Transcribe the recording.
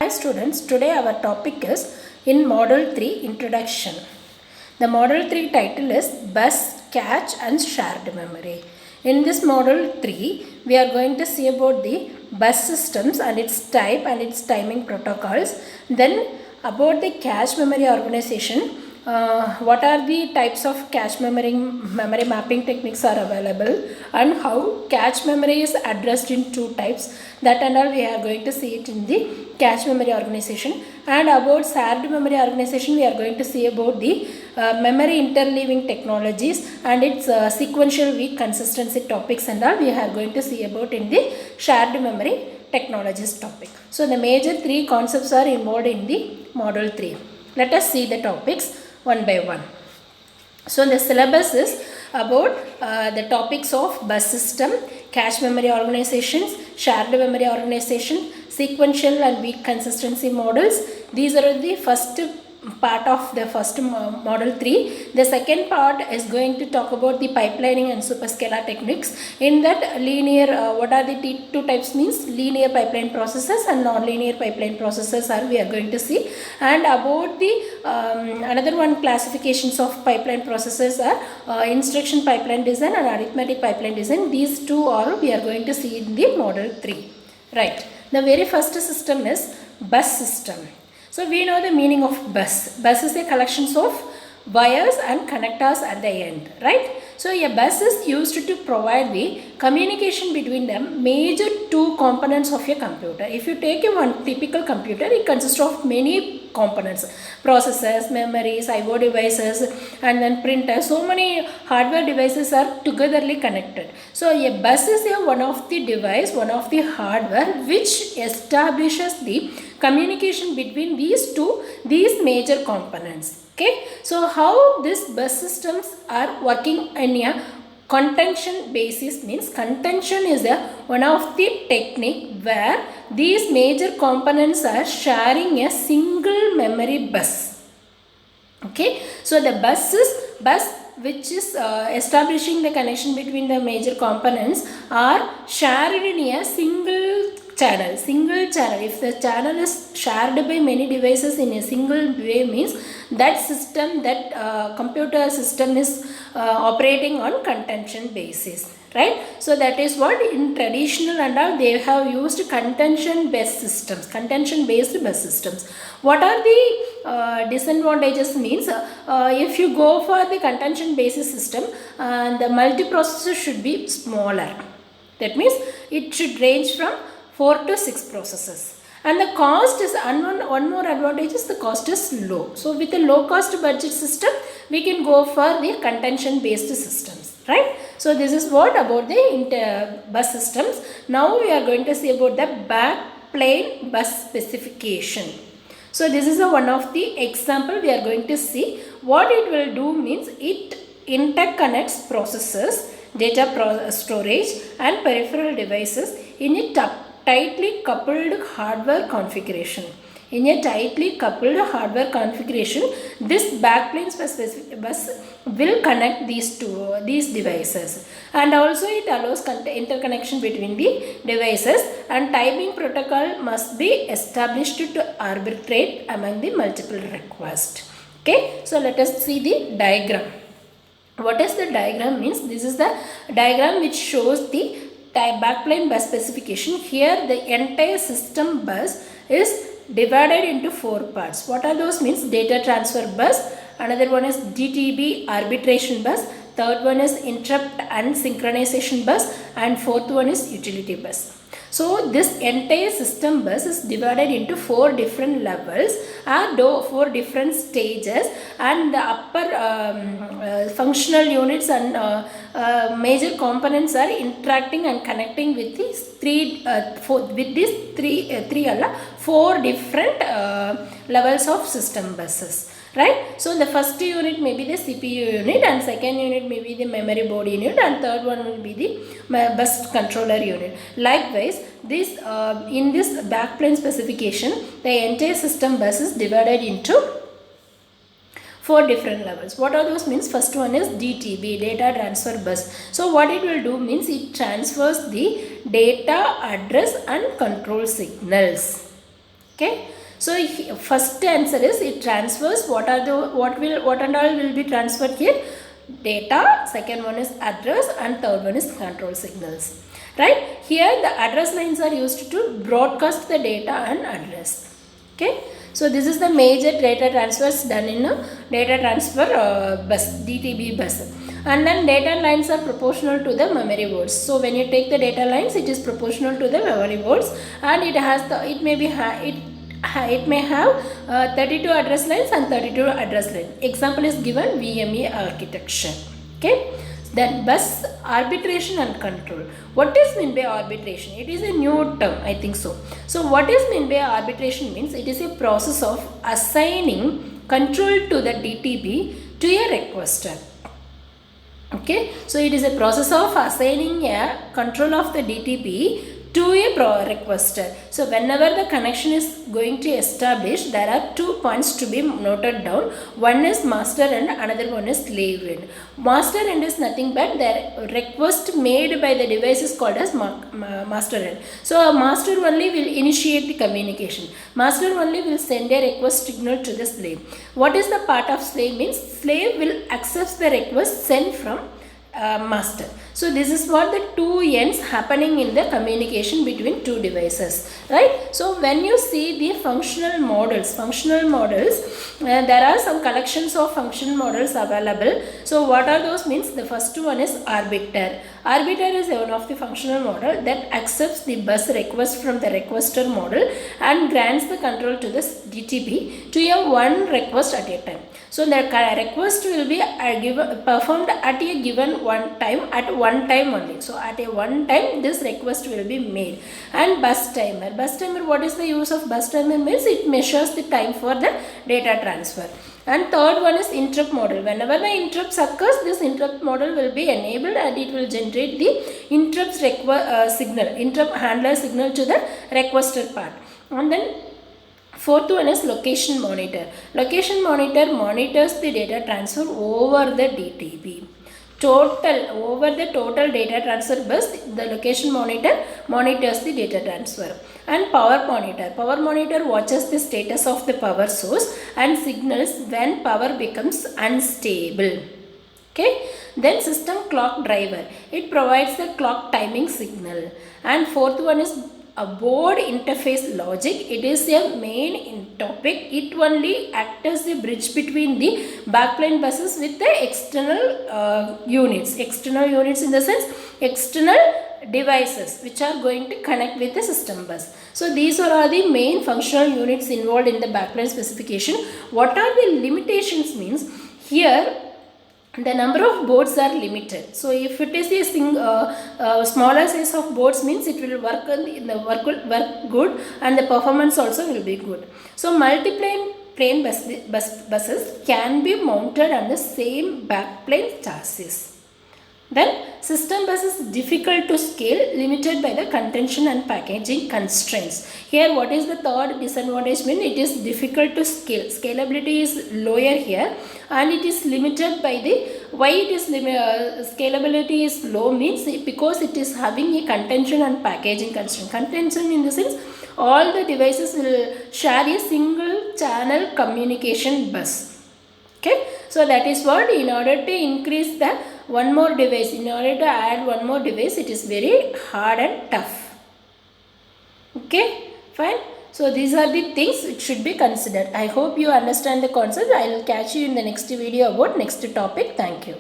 Hi students, today our topic is in Model 3 Introduction. The Model 3 title is Bus, Cache and Shared Memory. In this Model 3, we are going to see about the bus systems and its type and its timing protocols. Then about the cache memory organization. What are the types of cache memory mapping techniques are available and how cache memory is addressed in two types, that and all we are going to see it in the cache memory organization. And about shared memory organization, we are going to see about the memory interleaving technologies and its sequential weak consistency topics and all we are going to see about in the shared memory technologies topic. So the major three concepts are involved in the Model 3. Let us see the topics one by one. So the syllabus is about the topics of bus system, cache memory organizations, shared memory organization, sequential and weak consistency models. These are the first part of the first Model 3. The second part is going to talk about the pipelining and superscalar techniques. In that linear, what are the two types means linear pipeline processes and non-linear pipeline processes are we are going to see. And about the another one classifications of pipeline processes are instruction pipeline design and arithmetic pipeline design. These two are we are going to see in the Model 3. Right. The very first system is bus system. So we know the meaning of bus. Bus is a collection of wires and connectors at the end, right? So a bus is used to provide the communication between the major two components of a computer. If you take a one typical computer, it consists of many components, processors, memories, I/O devices, and then printers. So many hardware devices are togetherly connected. So a bus is one of the device, one of the hardware which establishes the communication between these major components. Okay, so how these bus systems are working in a contention basis means contention is one of the technique where these major components are sharing a single memory bus. Okay, so the bus which is establishing the connection between the major components are shared in a single channel. If the channel is shared by many devices in a single way means that system, that computer system is operating on contention basis, right? So that is what in traditional and all they have used contention based bus systems. What are the disadvantages means if you go for the contention based system, the multiprocessor should be smaller. That means it should range from 4 to 6 processes. And the cost is, one more advantage is the cost is low. So with a low cost budget system, we can go for the contention based systems, right? So this is what about the bus systems. Now we are going to see about the backplane bus specification. So this is one of the example we are going to see. What it will do means it interconnects processors, data storage and peripheral devices in a tightly coupled hardware configuration. In a tightly coupled hardware configuration, this backplane bus will connect these devices, and also it allows interconnection between the devices, and timing protocol must be established to arbitrate among the multiple requests. Okay, so let us see the diagram. What is the diagram means? This is the diagram which shows the backplane bus specification. Here the entire system bus is divided into 4 parts. What are those means? Data transfer bus, another one is DTB arbitration bus, third one is interrupt and synchronization bus, and fourth one is utility bus. So this entire system bus is divided into 4 different levels and 4 different stages, and the upper functional units and major components are interacting and connecting with these 4 different levels of system buses. Right? So the first unit may be the CPU unit, and second unit may be the memory board unit, and third one will be the bus controller unit. Likewise, this in this backplane specification, the entire system bus is divided into 4 different levels. What are those means? First one is DTB, data transfer bus. So what it will do means it transfers the data, address and control signals. Okay, so first answer is it transfers what and all will be transferred here, data, second one is address, and third one is control signals, right? Here the address lines are used to broadcast the data and address. Okay, so this is the major data transfers done in a data transfer bus, DTB bus. And then data lines are proportional to the memory words. So when you take the data lines, it is proportional to the memory words, and it has the, it may be it may have 32 address lines and 32 address lines. Example is given, VME architecture. Okay, then bus arbitration and control. What is meant by arbitration? It is a new term, I think so. So what is meant by arbitration means it is a process of assigning control to the DTB to a requester. Okay, so it is a process of assigning a control of the DTP to a requester. So whenever the connection is going to establish, there are 2 points to be noted down. One is master end, another one is slave end. Master end is nothing but the request made by the device is called as master end. So a master only will initiate the communication. Master only will send a request signal to the slave. What is the part of slave means? Slave will accept the request sent from master. So this is what the two ends happening in the communication between two devices, right? So when you see the functional models, there are some collections of functional models available. So what are those means? The first one is arbiter. Arbiter is one of the functional model that accepts the bus request from the requester model and grants the control to the DTP to a one request at a time. So the request will be performed at a given one time, at one time only. So at a one time this request will be made. And bus timer. Bus timer, what is the use of bus timer means? It measures the time for the data transfer. And third one is interrupt model. Whenever the interrupt occurs, this interrupt model will be enabled and it will generate the interrupt signal, interrupt handler signal to the requester part. And then fourth one is location monitor. Location monitor monitors the data transfer over the DTP. Over the total data transfer bus, the location monitor monitors the data transfer. And power monitor. Power monitor watches the status of the power source and signals when power becomes unstable. Okay. Then system clock driver. It provides the clock timing signal. And fourth one is a board interface logic. It is a main topic. It only acts as a bridge between the backplane buses with the external units. External units in the sense external devices which are going to connect with the system bus. So these are the main functional units involved in the backplane specification. What are the limitations means? Here the number of boards are limited. So if it is a smaller size of boards means it will work good and the performance also will be good. So multi-plane buses can be mounted on the same backplane chassis. Then system bus is difficult to scale, limited by the contention and packaging constraints. Here what is the third disadvantage mean? It is difficult to scale. Scalability is lower here and it is limited by the, why it is scalability is low means because it is having a contention and packaging constraint. Contention in the sense all the devices will share a single channel communication bus. Okay, so that is what, in order to increase the one more device, in order to add one more device, it is very hard and tough. Okay, fine. So these are the things which should be considered. I hope you understand the concept. I will catch you in the next video about next topic. Thank you.